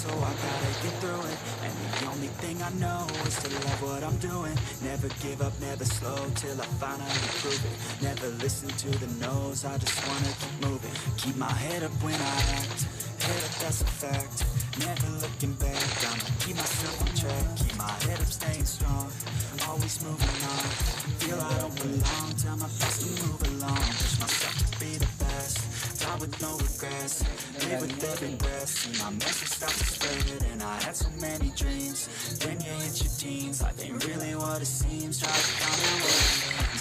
so I gotta get through it. And the only thing I know is to love what I'm doing. Never give up, never slow, till I finally prove it. Never listen to the no's, I just wanna keep moving. Keep my head up when I act, head up, that's a fact. Never looking back, I'ma keep myself on track. Keep my head up, staying strong, always moving on. Feel I don't belong, tell my thoughts to move along. Push myself to be the best, die with no regrets. Live with every breath, see my message start to spread. And I had so many dreams, then you hit your teens. Life ain't really what it seems, try to find a way.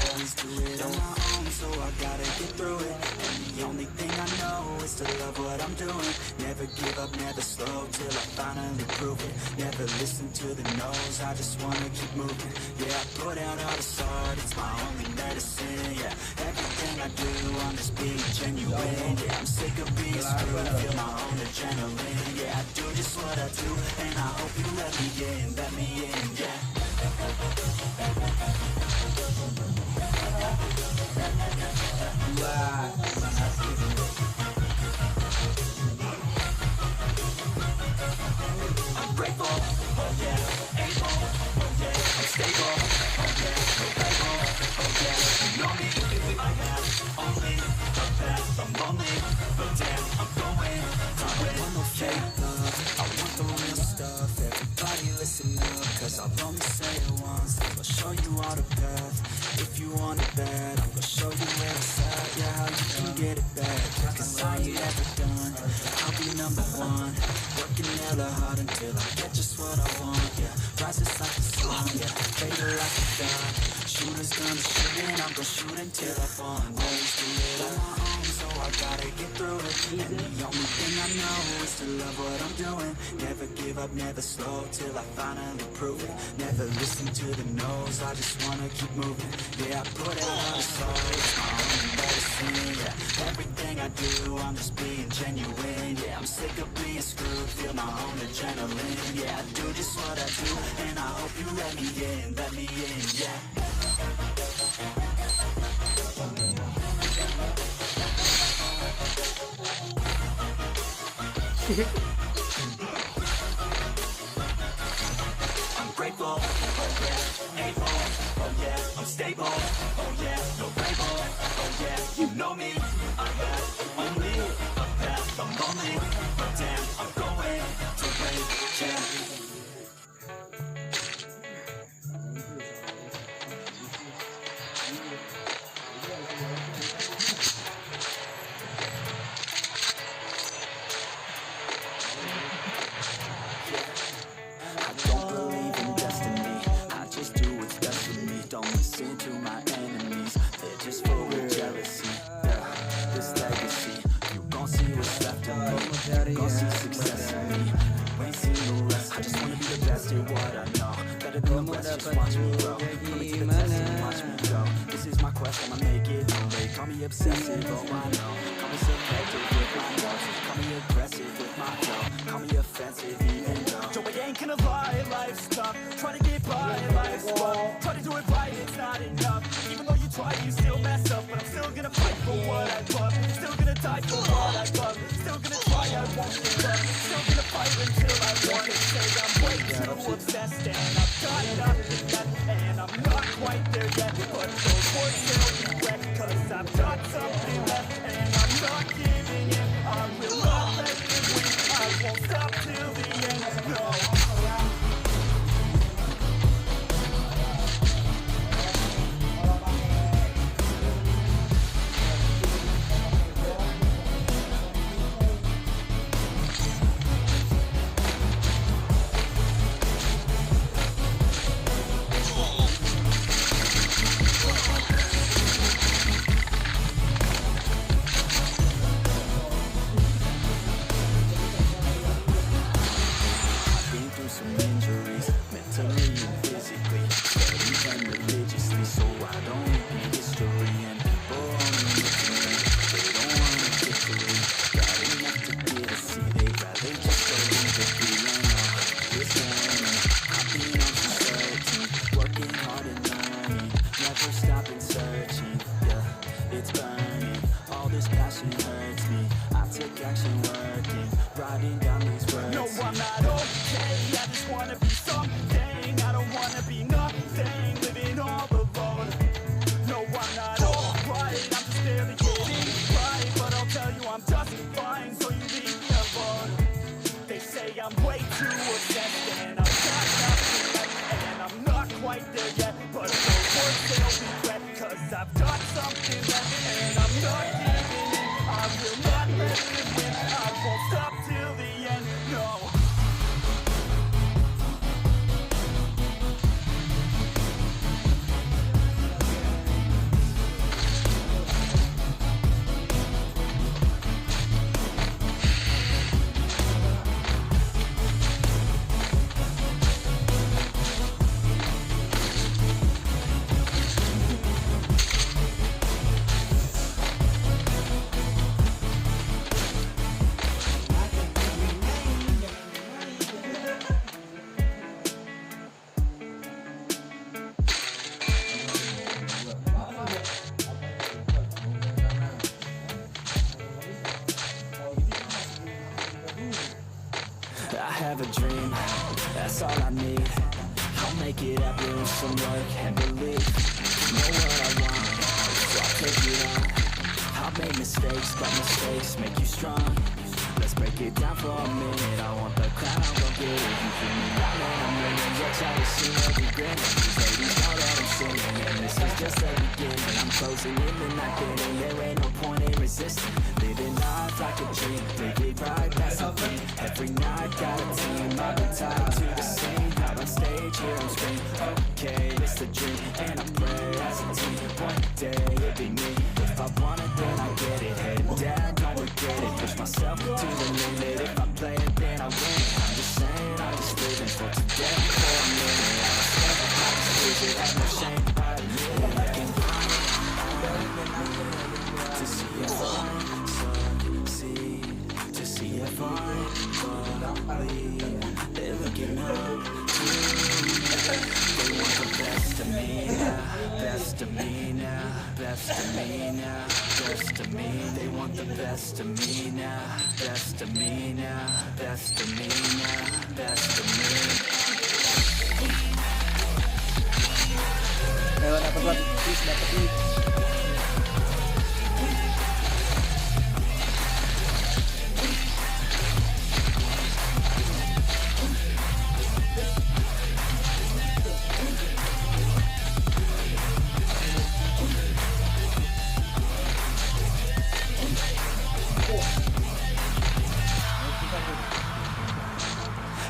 Always do it on my own, so I gotta get through it. And the only thing I know is to love what I'm doing. Never give up, never slow, till I finally prove it. Never listen to the no's, I just wanna keep moving. Yeah, I put out all the art, it's my only medicine. Yeah, everything I do, I'm just being genuine. Yeah, I'm sick of being screwed, feel my own adrenaline. Yeah, I do just what I do, and I hope you let me in, yeah. I'm grateful, oh yeah, able, oh yeah, I'm stable, oh yeah, reliable, oh yeah, you know me, I have only the best, I'm lonely, but damn, I'm going, I want no fake love, I want the real stuff. Everybody listen up, cause I'll only say it once. I'll show you all the path, if you want it bad, I'm gonna show you where it's at, yeah, how you can get it back. Cause I ain't ever done, I'll be number one. Working hella hard until I get just what I want, yeah. Rises like the sun, yeah. Fatal like a gun. Shooters gonna shoot and I'm gonna shoot until I fall. Always do it on my own, so I gotta get through it. And the only thing I know is to love what I'm doing. Never give up, never slow, till I finally prove it. Never listen to the no's, I just wanna keep moving. Yeah, I put out all the stars, it's my own medicine, yeah. Everything I do, I'm just being genuine. Yeah, I'm sick of being screwed, feel my own adrenaline. Yeah, I do just what I do, and I hope you let me in, yeah. I'm grateful, oh yeah, able, oh yeah, I'm stable, oh yeah, no label, oh yeah, you know me, I have only a path, I'm lonely, but damn, I'm going to wait, yeah. I don't believe in destiny, I just do what's best for me. Don't listen to my enemies, they're just full of jealousy. Yeah, this legacy, you gon' see what's left of me. You gon' see success in me, you ain't seen the rest. I just wanna be the best at what I know, better than the rest, just watch me grow. Put me to the test and watch me go. This is my quest, I'ma make it known. They call me obsessive, oh I know. Call me selective with my notes, call me aggressive with my flow, call me offensive even though Joe, I ain't gonna lie, life's tough. Try to get by, life's rough. Try to do it right, it's not enough. Even though you try, you still mess up. But I'm still gonna fight for what I love. Still gonna die for what I love. Still gonna try, I won't give up. Still gonna fight until I want it. Say I'm way too obsessed and I've got nothing left. And I'm not quite there yet, but those words still regret. Cause I've got something left and I'm not giving in. I will not let it win, I won't stop till the end, no. but those words they'll regret, 'cause I've got something left and I'm not giving in. I will not let it win, I won't stop till the end, no. I have a dream, that's all I need. I'll make it happen with some work and belief. Know what I want, so I'll take it on. I've made mistakes, but mistakes make you strong. Let's break it down for a minute. I want the crown, I'll go get it. You hear me out and I'm winning. Your child is seeing every grin. These ladies know that I'm singing, and this is just the beginning. I'm closing in and not getting. There ain't no point in resisting. Living life like a dream, live it right, that's the thing. Every night got a team, I've been tied to the scene. Out on stage, here on screen. Okay, it's the dream, and I pray as a team. One day it'll be me. If I want it, then I get it. Heading down, don't regret it. Push myself to the limit. If I play it, then I win. I'm just saying, I'm just living for today. For a minute, I just lose it, have no shame. I admit it, I can find it. To see if I succeed, to see if I believe. They're looking up to me. They want the best of me now, best of me now, best of me now, best of me. They want the best of me now, best of me now, best of me now, best of me. Ayo dapat lagi, please dapat nih.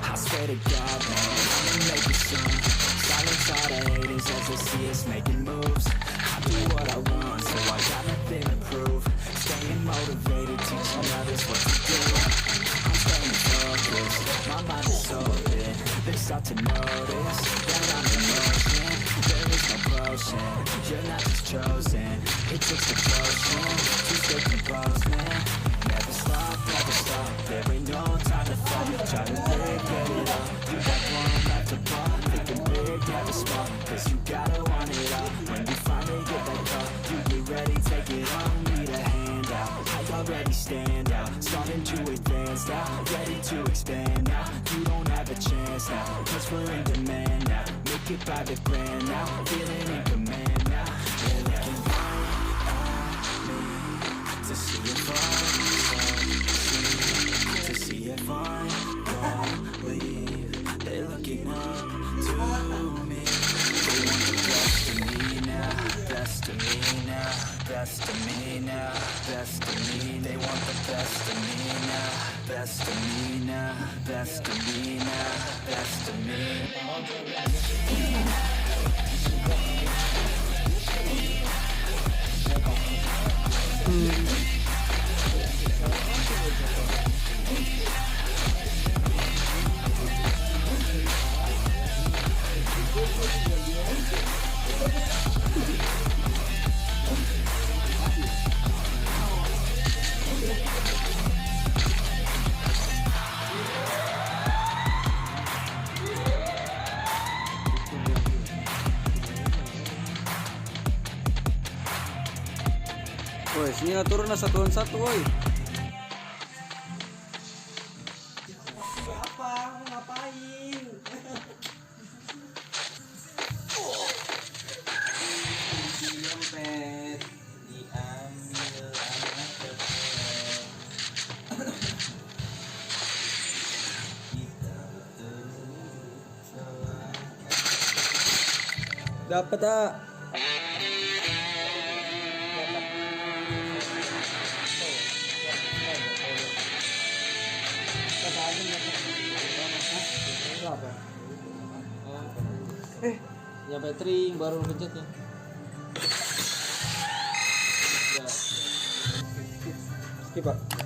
I swear to God, man, I'ma make it soon. Silence all the haters as they see us making moves. I do what I want, so I got nothing to prove. Staying motivated, teaching others what to do. I'm staying focused, my mind is open. They start to notice that I'm in motion. There is no potion, you're not just chosen. It takes devotion to stay composed, man. Never stop, there ain't no time to fall. Try to live, get it up. You got one life to ball. Thinking big, never small, cause you gotta want it all. When you finally get that call, you get ready, take it on. Need a hand out, I already stand out. Starting to advance now, ready to expand now. You don't have a chance now, cause we're in demand now. Make it by the grand now, feeling in command now. They're looking right at me to see if I to see if I believe. They're looking up to me. They want the best of me now, best of me now, best of me now, best of me. They want the best of me now, best of me now, best of me now, best of me. Woi, sini turun na satuan-satu, woi. Apa? Ngapain? Dompet diambil anak cepet. Kita betul salah. Dapat ah. Ya Petring baru pencetnya. Skip pak.